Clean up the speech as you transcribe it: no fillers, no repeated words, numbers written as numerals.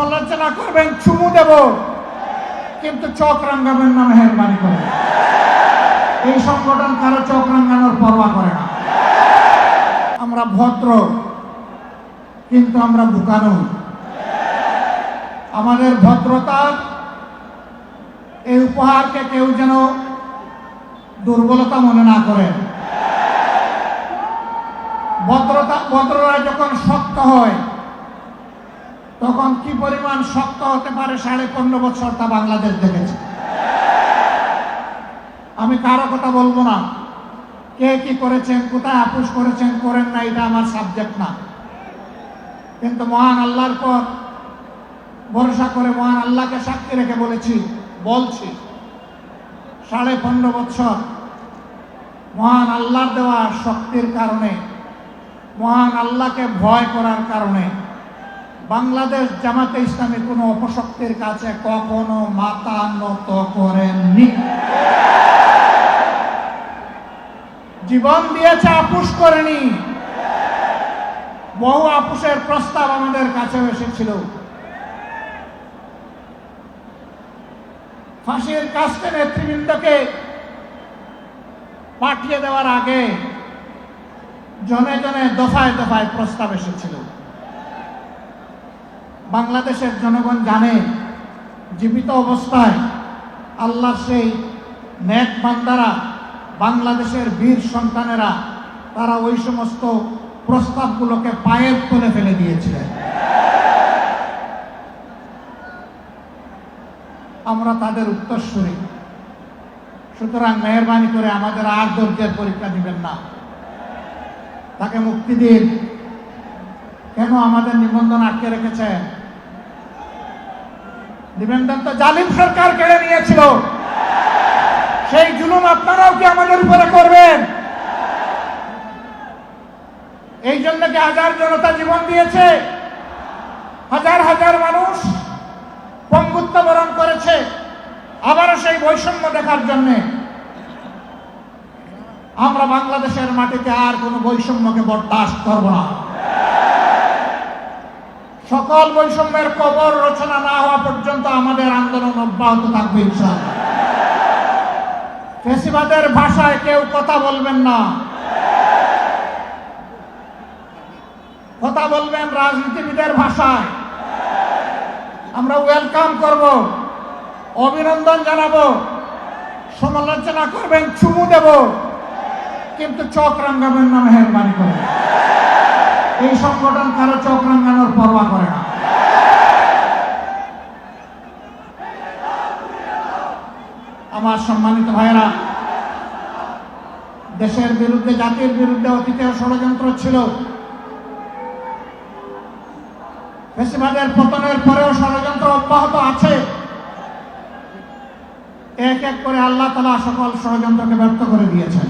সমালোচনা করবেন, চুমু দেব, কিন্তু চোখ রাঙাবেন না মেহেরবানি করে। এই সংগঠন কারো চোখ রাঙানোর পরোয়া করে না। আমরা ভদ্র, কিন্তু আমরা বুকানো। আমাদের ভদ্রতার এই উপহারকে কেউ যেন দুর্বলতা মনে না করে। ভদ্ররা যখন শক্ত হয়, তখন কি পরিমাণ শক্ত হতে পারে 15.5 বছর তা বাংলাদেশ দেখেছে। আমি কারো কথা বলবো না, কে কি করেছেন, কোথায় আপোষ করেছেন করেন না, এটা আমার সাবজেক্ট না। কিন্তু মহান আল্লাহর পর ভরসা করে মহান আল্লাহকে সাক্ষী রেখে বলছি 15.5 বছর মহান আল্লাহর দেওয়া শক্তির কারণে, মহান আল্লাহকে ভয় করার কারণে বাংলাদেশ জামাতে ইসলামী কোনো অপশক্তির কাছে কখনো মাথা নত করেননি। জীবন দিয়েছে, আপোষ করেনি। বহু আপোষের প্রস্তাব আমাদের কাছেও এসেছিল। ফাঁসির কাস্টে নেতৃবৃন্দকে পাঠিয়ে দেওয়ার আগে জনে জনে দফায় দফায় প্রস্তাব এসেছিল। বাংলাদেশের জনগণ জানে, জীবিত অবস্থায় আল্লাহর সেই নেক বান্দারা, বাংলাদেশের বীর সন্তানেরা, তারা ওই সমস্ত প্রস্তাবগুলোকে পায়ের তলে ফেলে দিয়েছিলেন। আমরা তাদের উত্তরসূরি। সুতরাং মেহেরবানি করে আমাদের আর ধৈর্যের পরীক্ষা দিবেন না, তাকে মুক্তি দিন। কেন আমাদের নিবন্ধন আটকে রেখেছেন? নিবন্ধন তো জালিম সরকার কেড়ে নিয়েছিল। সেই জুলুম আপনারাও কি আমাদের উপরে করবেন? এই জন্য কি হাজার জনতা জীবন দিয়েছে? হাজার হাজার মানুষ পঙ্গুত্ব বরণ করেছে আবারও সেই বৈষম্য দেখার জন্য। আমরা বাংলাদেশের মাটিতে আর কোনো বৈষম্যকে বরদাস্ত করব না। সকল বৈষম্যের কবর রচনা না হওয়া পর্যন্ত আমাদের আন্দোলন অব্যাহত থাকবে ইনশাআল্লাহ। ফ্যাসিবাদের ভাষায় কেউ কথা বলবেন না, কথা বলবেন রাজনীতিবিদের ভাষায়। আমরা ওয়েলকাম করব, অভিনন্দন জানাবো। সমালোচনা করবেন, চুমু দেব, কিন্তু চোখ রাঙাবেন না মেহেরবানি করে। এই সংগঠন কারো চোখ রাঙানোর পরোয়া করে না। আমার সম্মানিত ভাইয়েরা, দেশের বিরুদ্ধে, জাতির বিরুদ্ধে অতীতেও ষড়যন্ত্র ছিল। ফ্যাসিবাদের পতনের পরেও ষড়যন্ত্র অব্যাহত আছে। এক এক করে আল্লাহ তাআলা সকল ষড়যন্ত্রকে ব্যর্থ করে দিয়েছেন।